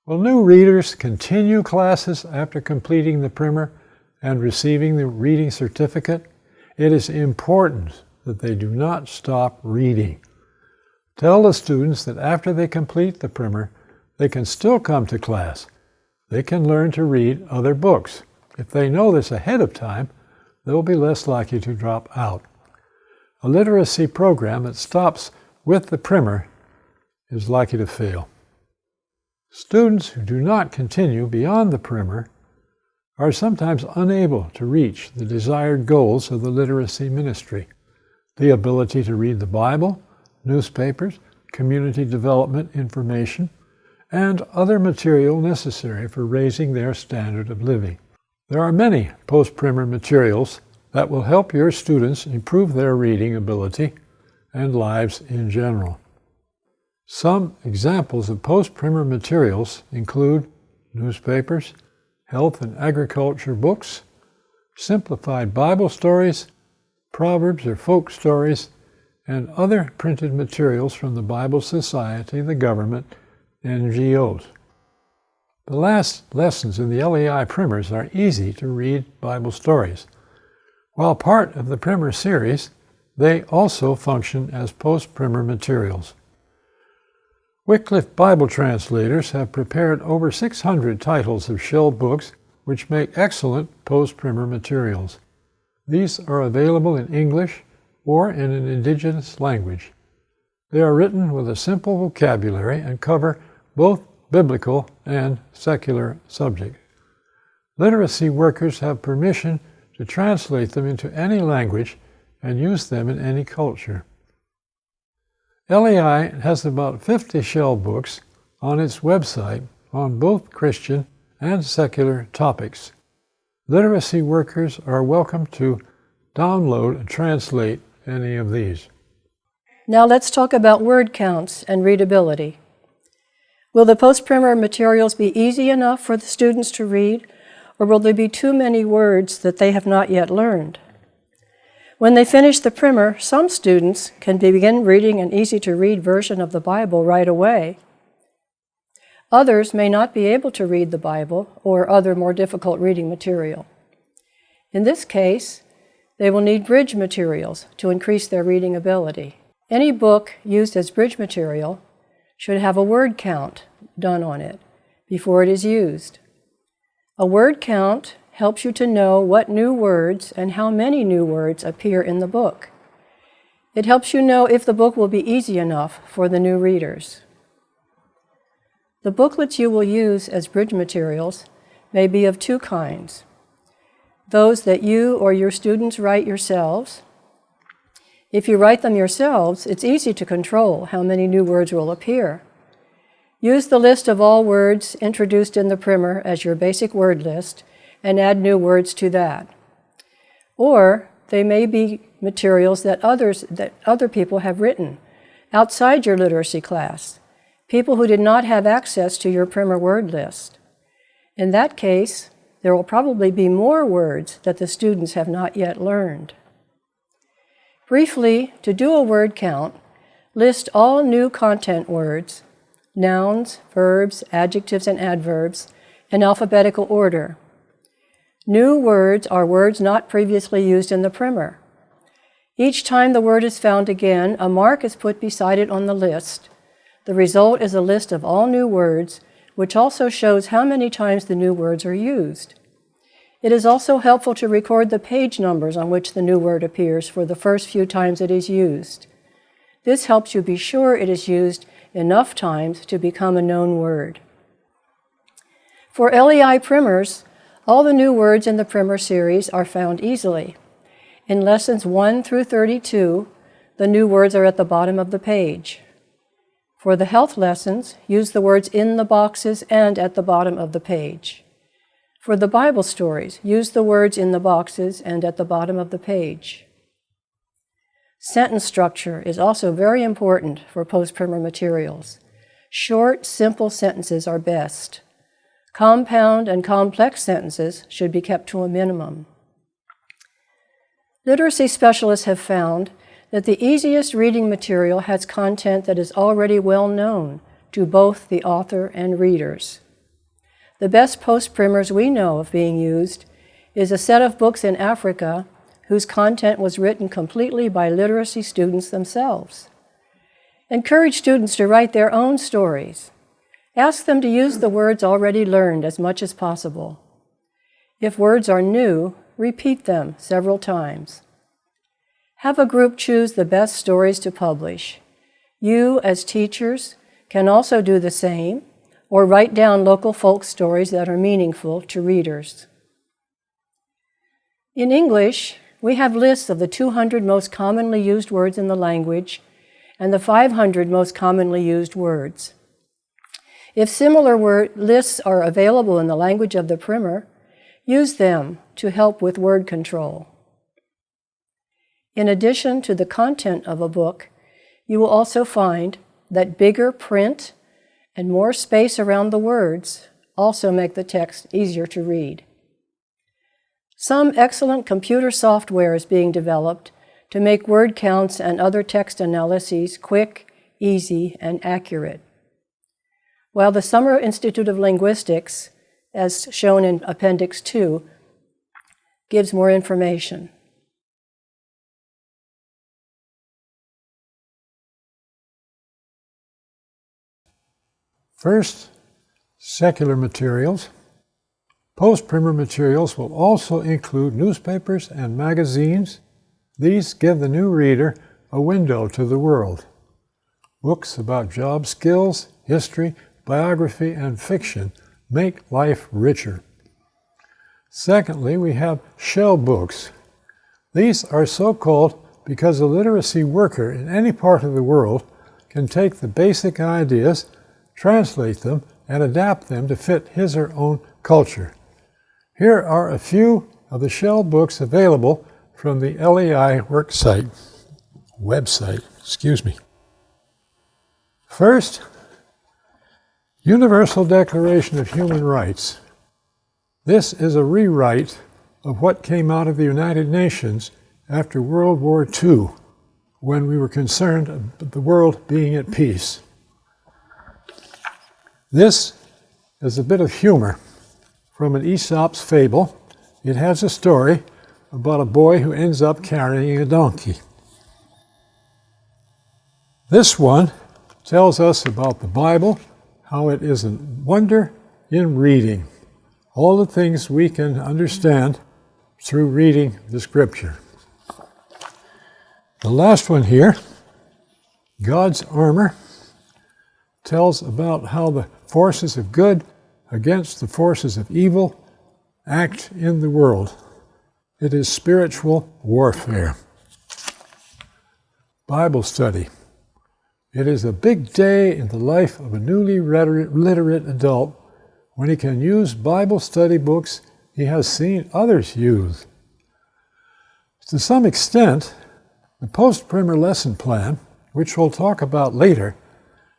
Will new readers continue classes after completing the primer and receiving the reading certificate? It is important that they do not stop reading. Tell the students that after they complete the primer, they can still come to class. They can learn to read other books. If they know this ahead of time, they'll be less likely to drop out. A literacy program that stops with the primer is likely to fail. Students who do not continue beyond the primer are sometimes unable to reach the desired goals of the literacy ministry: the ability to read the Bible, newspapers, community development information, and other material necessary for raising their standard of living. There are many post-primer materials that will help your students improve their reading ability and lives in general. Some examples of post-primer materials include newspapers, health and agriculture books, simplified Bible stories, proverbs or folk stories, and other printed materials from the Bible Society, the government, and NGOs. The last lessons in the LEI primers are easy to read Bible stories. While part of the primer series, they also function as post-primer materials. Wycliffe Bible translators have prepared over 600 titles of shelled books which make excellent post-primer materials. These are available in English or in an indigenous language. They are written with a simple vocabulary and cover both biblical and secular subjects. Literacy workers have permission to translate them into any language and use them in any culture. LEI has about 50 shell books on its website on both Christian and secular topics. Literacy workers are welcome to download and translate any of these. Now let's talk about word counts and readability. Will the post-primer materials be easy enough for the students to read, or will there be too many words that they have not yet learned? When they finish the primer, some students can begin reading an easy-to-read version of the Bible right away. Others may not be able to read the Bible or other more difficult reading material. In this case, they will need bridge materials to increase their reading ability. Any book used as bridge material should have a word count done on it before it is used. A word count helps you to know what new words and how many new words appear in the book. It helps you know if the book will be easy enough for the new readers. The booklets you will use as bridge materials may be of two kinds: those that you or your students write yourselves. If you write them yourselves, it's easy to control how many new words will appear. Use the list of all words introduced in the primer as your basic word list and add new words to that. Or they may be materials that other people have written outside your literacy class, people who did not have access to your primer word list. In that case, there will probably be more words that the students have not yet learned. Briefly, to do a word count, list all new content words, nouns, verbs, adjectives, and adverbs, in alphabetical order. New words are words not previously used in the primer. Each time the word is found again, a mark is put beside it on the list. The result is a list of all new words, which also shows how many times the new words are used. It is also helpful to record the page numbers on which the new word appears for the first few times it is used. This helps you be sure it is used enough times to become a known word. For LEI primers, all the new words in the primer series are found easily. In lessons 1 through 32, the new words are at the bottom of the page. For the health lessons, use the words in the boxes and at the bottom of the page. For the Bible stories, use the words in the boxes and at the bottom of the page. Sentence structure is also very important for post-primer materials. Short, simple sentences are best. Compound and complex sentences should be kept to a minimum. Literacy specialists have found that the easiest reading material has content that is already well known to both the author and readers. The best post-primers we know of being used is a set of books in Africa whose content was written completely by literacy students themselves. Encourage students to write their own stories. Ask them to use the words already learned as much as possible. If words are new, repeat them several times. Have a group choose the best stories to publish. You, as teachers, can also do the same, or write down local folk stories that are meaningful to readers. In English, we have lists of the 200 most commonly used words in the language and the 500 most commonly used words. If similar lists are available in the language of the primer, use them to help with word control. In addition to the content of a book, you will also find that bigger print and more space around the words also make the text easier to read. Some excellent computer software is being developed to make word counts and other text analyses quick, easy, and accurate. While the Summer Institute of Linguistics, as shown in Appendix 2, gives more information. First, secular materials. Post-primer materials will also include newspapers and magazines. These give the new reader a window to the world. Books about job skills, history, biography, and fiction make life richer. Secondly, we have shell books. These are so called because a literacy worker in any part of the world can take the basic ideas, translate them, and adapt them to fit his or her own culture. Here are a few of the shell books available from the LEI website. First, Universal Declaration of Human Rights. This is a rewrite of what came out of the United Nations after World War II, when we were concerned about the world being at peace. This is a bit of humor from an Aesop's fable. It has a story about a boy who ends up carrying a donkey. This one tells us about the Bible, how it is a wonder in reading, all the things we can understand through reading the Scripture. The last one here, God's Armor, tells about how the forces of good against the forces of evil act in the world. It is spiritual warfare. Bible study. It is a big day in the life of a newly literate adult when he can use Bible study books he has seen others use. To some extent, the post-primer lesson plan, which we'll talk about later,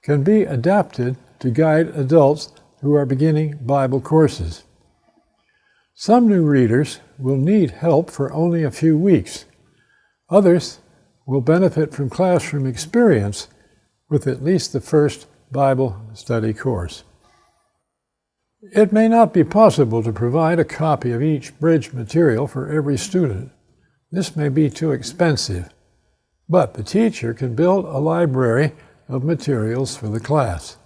can be adapted to guide adults who are beginning Bible courses. Some new readers will need help for only a few weeks. Others will benefit from classroom experience with at least the first Bible study course. It may not be possible to provide a copy of each bridge material for every student. This may be too expensive, but the teacher can build a library of materials for the class.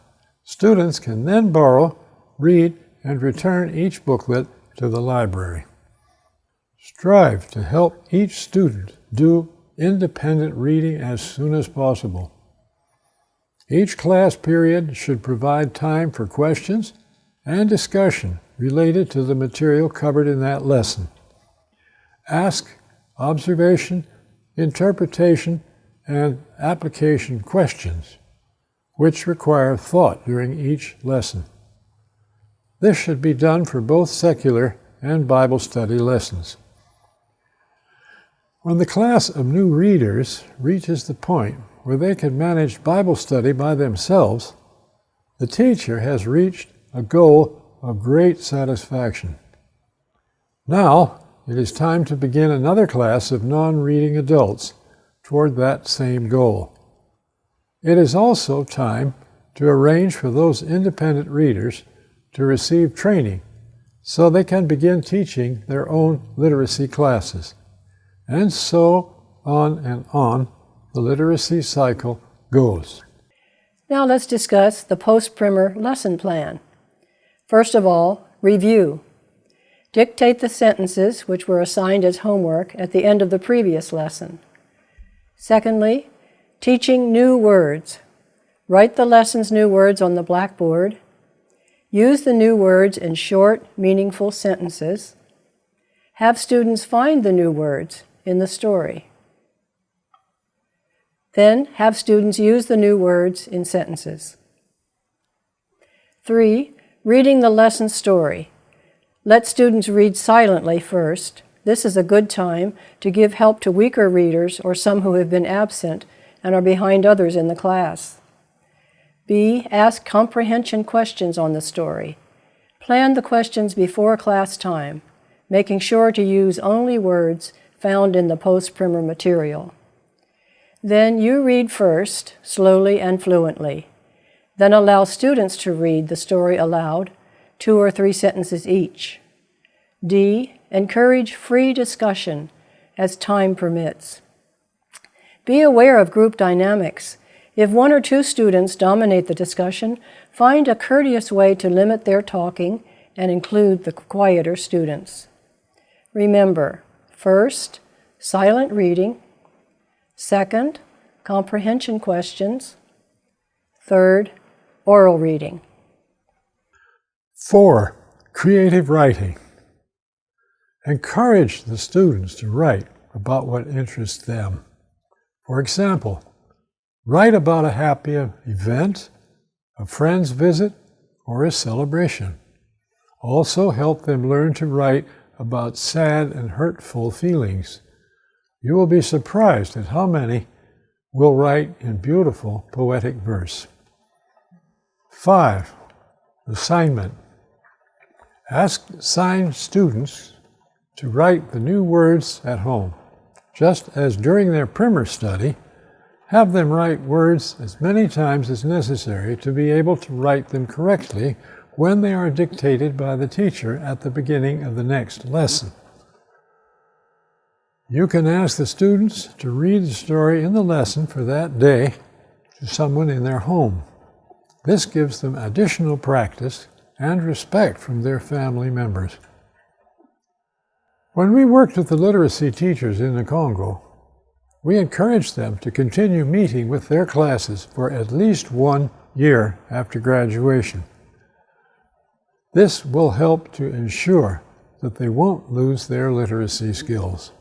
Students can then borrow, read, and return each booklet to the library. Strive to help each student do independent reading as soon as possible. Each class period should provide time for questions and discussion related to the material covered in that lesson. Ask observation, interpretation, and application questions, which require thought during each lesson. This should be done for both secular and Bible study lessons. When the class of new readers reaches the point where they can manage Bible study by themselves, the teacher has reached a goal of great satisfaction. Now, it is time to begin another class of non-reading adults toward that same goal. It is also time to arrange for those independent readers to receive training so they can begin teaching their own literacy classes. And so on and on the literacy cycle goes. Now let's discuss the post-primer lesson plan. First of all, review. Dictate the sentences which were assigned as homework at the end of the previous lesson. Secondly, teaching new words. Write the lesson's new words on the blackboard. Use the new words in short, meaningful sentences. Have students find the new words in the story. Then have students use the new words in sentences. 3. Reading the lesson story. Let students read silently first. This is a good time to give help to weaker readers or some who have been absent and are behind others in the class. B. Ask comprehension questions on the story. Plan the questions before class time, making sure to use only words found in the post-primer material. Then you read first, slowly and fluently. Then allow students to read the story aloud, 2 or 3 sentences each. D. Encourage free discussion as time permits. Be aware of group dynamics. If 1 or 2 students dominate the discussion, find a courteous way to limit their talking and include the quieter students. Remember, first, silent reading. Second, comprehension questions. Third, oral reading. 4. Creative writing. Encourage the students to write about what interests them. For example, write about a happy event, a friend's visit, or a celebration. Also help them learn to write about sad and hurtful feelings. You will be surprised at how many will write in beautiful poetic verse. 5. Assignment. Assign students to write the new words at home. Just as during their primer study, have them write words as many times as necessary to be able to write them correctly when they are dictated by the teacher at the beginning of the next lesson. You can ask the students to read the story in the lesson for that day to someone in their home. This gives them additional practice and respect from their family members. When we worked with the literacy teachers in the Congo, we encouraged them to continue meeting with their classes for at least 1 year after graduation. This will help to ensure that they won't lose their literacy skills.